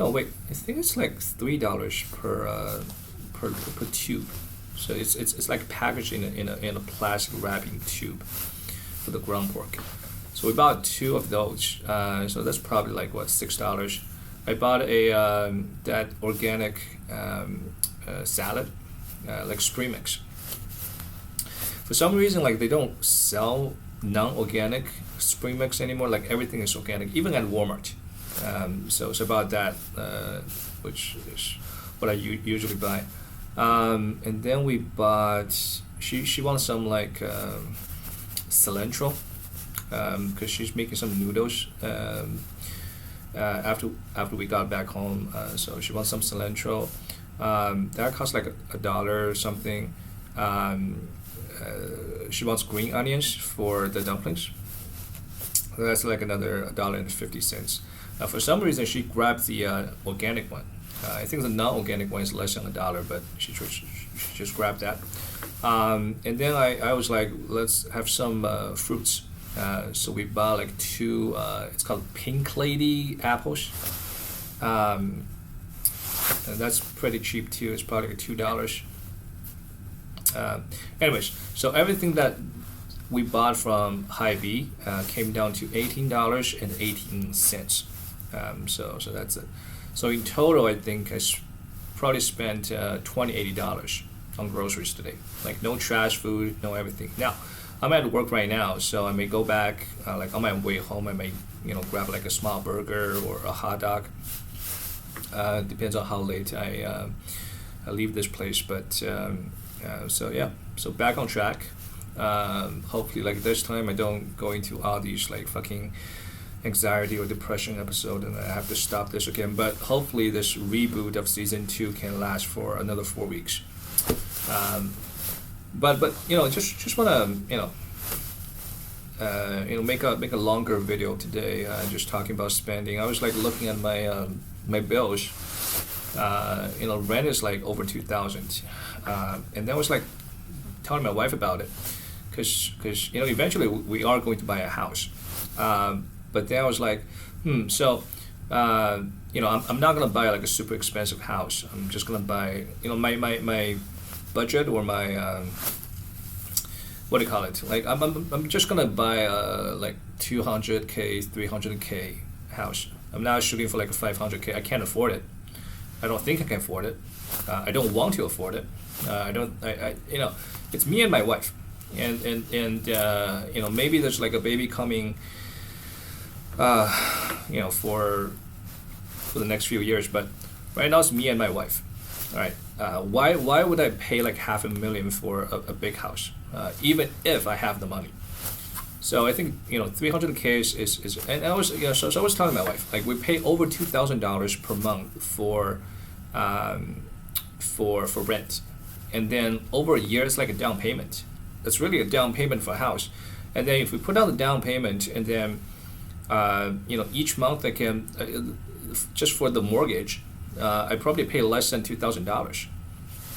No, wait. I think it's like $3 per tube. So it's like packaged in a plastic wrapping tube for the ground pork. So we bought 2 of those. So that's probably like what, $6. I bought a that organic salad, like spring mix. For some reason, like they don't sell non-organic spring mix anymore. Like everything is organic, even at Walmart. So it's about that, which is what I usually buy. And then we bought. She wants some like cilantro, because she's making some noodles. After we got back home, so she wants some cilantro. That costs like $1 or something. She wants green onions for the dumplings. That's like another $1.50. For some reason, she grabbed the organic one. I think the non-organic one is less than $1, but she just grabbed that. And then I was like, let's have some fruits. So we bought like 2. It's called Pink Lady apples. And that's pretty cheap too. It's probably like $2. Anyways, so everything that we bought from Hy-Vee came down to $18.18. So that's it. So in total, I think I probably spent $80 on groceries today. Like no trash food, no everything. Now, I'm at work right now, so I may go back. Like on my way home, I may grab like a small burger or a hot dog. Depends on how late I leave this place, but so yeah. So back on track. Hopefully, like this time, I don't go into all these like fucking anxiety or depression episode and I have to stop this again. But hopefully, this reboot of season 2 can last for another 4 weeks. But just wanna make a longer video today. Just talking about spending. I was like looking at my my bills. Rent is like over 2,000, and then I was like telling my wife about it, because eventually we are going to buy a house. But then I was like, so I'm not gonna buy like a super expensive house. I'm just gonna buy my budget or my what do you call it? Like I'm just gonna buy like 200K, 300K house. I'm not shooting for like a 500K. I can't afford it. I don't think I can afford it. I don't want to afford it. It's me and my wife, and maybe there's like a baby coming. For the next few years, but right now it's me and my wife. All right. Why would I pay like $500,000 for a big house, even if I have the money? So I think 300K is and I was so I was telling my wife, like we pay over $2,000 per month for rent, and then over a year it's like a down payment. That's really a down payment for a house, and then if we put down the down payment and then each month I can just for the mortgage, I probably pay less than $2,000.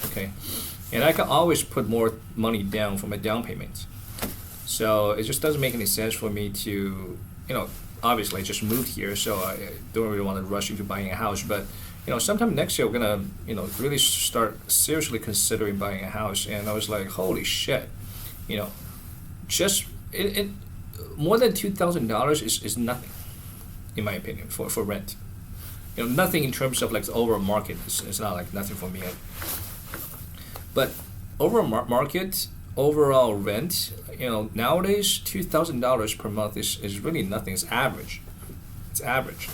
Okay, and I can always put more money down for my down payments. So it just doesn't make any sense for me to, obviously I just moved here, so I don't really want to rush into buying a house. But sometime next year we're gonna, really start seriously considering buying a house. And I was like, holy shit, just it more than $2,000 is nothing, in my opinion, for rent. Nothing in terms of like the overall market. It's not like nothing for me. But overall market, overall rent, nowadays $2,000 per month is really nothing. It's average. It's average.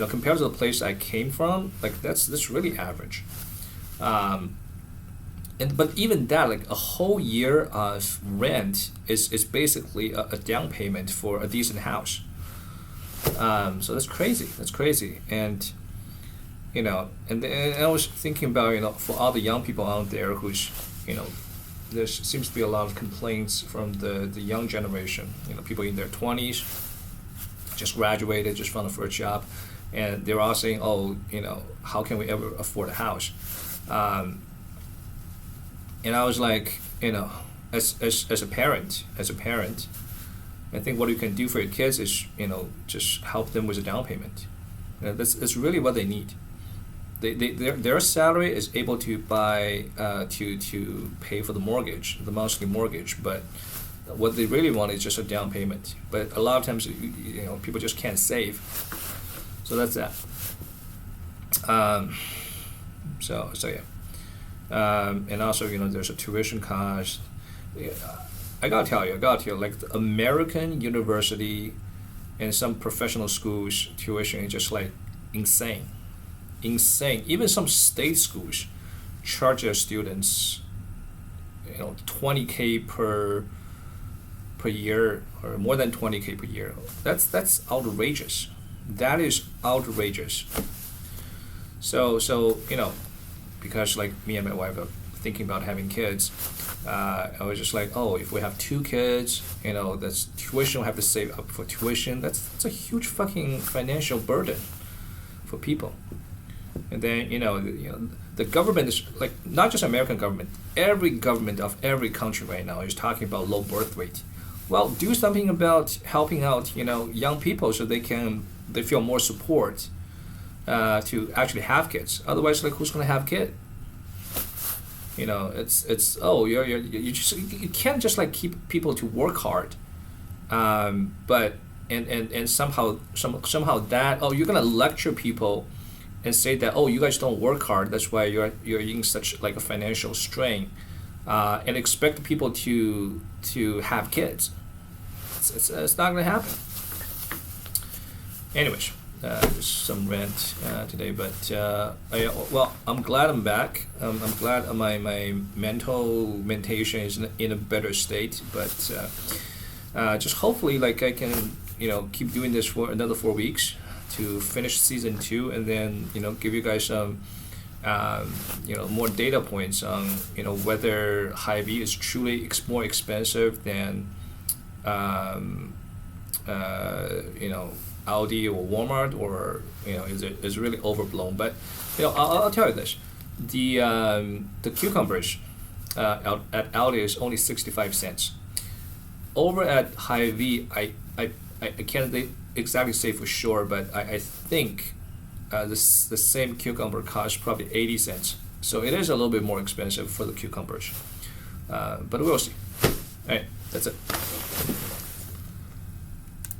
Compared to the place I came from, like that's really average. But even that, like a whole year of rent is basically a down payment for a decent house. So that's crazy. That's crazy. And and I was thinking about for all the young people out there who's there seems to be a lot of complaints from the young generation. People in their 20s, just graduated, just found a first job, and they're all saying, "Oh, how can we ever afford a house?" And I was like, as a parent, I think what you can do for your kids is, just help them with a down payment. That's really what they need. Their salary is able to buy to pay for the mortgage, the monthly mortgage, but what they really want is just a down payment. But a lot of times, people just can't save. So that's that. So yeah. And also, there's a tuition cost. Yeah, I gotta tell you, like the American university and some professional schools tuition is just like insane. Even some state schools charge their students, $20K per year, or more than $20K per year. That's outrageous. That is outrageous. So because like me and my wife are thinking about having kids, I was just like, if we have 2 kids, that's tuition. We have to save up for tuition. That's a huge fucking financial burden for people. And then the government is like, not just American government. Every government of every country right now is talking about low birth rate. Well, do something about helping out young people so they feel more support to actually have kids. Otherwise, like, who's gonna have kids? You can't just like keep people to work hard, but and somehow that you're gonna lecture people and say that you guys don't work hard, that's why you're in such like a financial strain, and expect people to have kids. It's not gonna happen. Anyways. Just some rant today, but I'm glad I'm back. I'm glad my mentation is in a better state, but just hopefully like I can keep doing this for another 4 weeks to finish season 2, and then give you guys some more data points on whether Hy-Vee is truly more expensive than Aldi or Walmart, or is really overblown. But I'll tell you this: the cucumbers at Aldi is only 65 cents. Over at Hy-Vee, I can't exactly say for sure, but I think the same cucumber costs probably 80 cents. So it is a little bit more expensive for the cucumbers, but we'll see. All right, that's it.